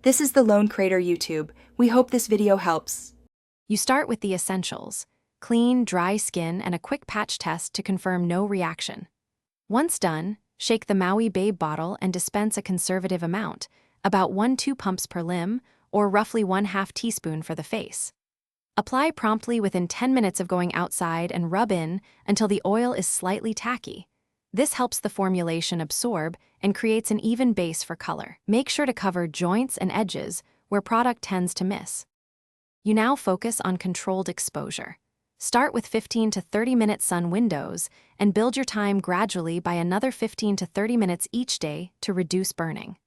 This is the Lone Crater YouTube. We hope this video helps. You start with the essentials: clean, dry skin and a quick patch test to confirm no reaction. Once done, shake the Maui Babe bottle and dispense a conservative amount, about 1-2 pumps per limb, or roughly 1/2 teaspoon for the face. Apply promptly within 10 minutes of going outside and rub in until the oil is slightly tacky. This helps the formulation absorb and creates an even base for color. Make sure to cover joints and edges where product tends to miss. You now focus on controlled exposure. Start with 15 to 30-minute sun windows and build your time gradually by another 15 to 30 minutes each day to reduce burning.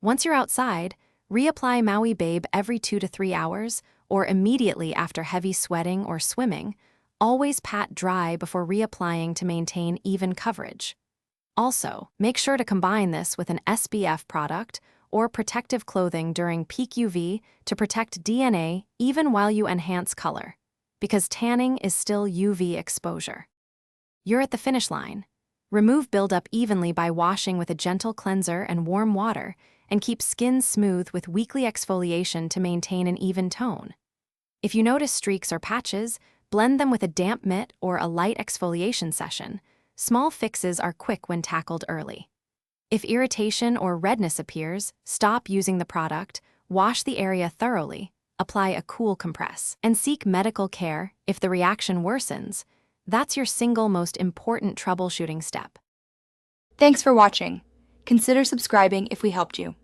Once you're outside, reapply Maui Babe every 2 to 3 hours or immediately after heavy sweating or swimming. Always pat dry before reapplying to maintain even coverage. Also, make sure to combine this with an SPF product or protective clothing during peak UV to protect DNA even while you enhance color, because tanning is still UV exposure. You're at the finish line. Remove buildup evenly by washing with a gentle cleanser and warm water, and keep skin smooth with weekly exfoliation to maintain an even tone. If you notice streaks or patches, blend them with a damp mitt or a light exfoliation session. Small fixes are quick when tackled early. If irritation or redness appears, stop using the product, wash the area thoroughly, apply a cool compress, and seek medical care if the reaction worsens. That's your single most important troubleshooting step. Thanks for watching. Consider subscribing if we helped you.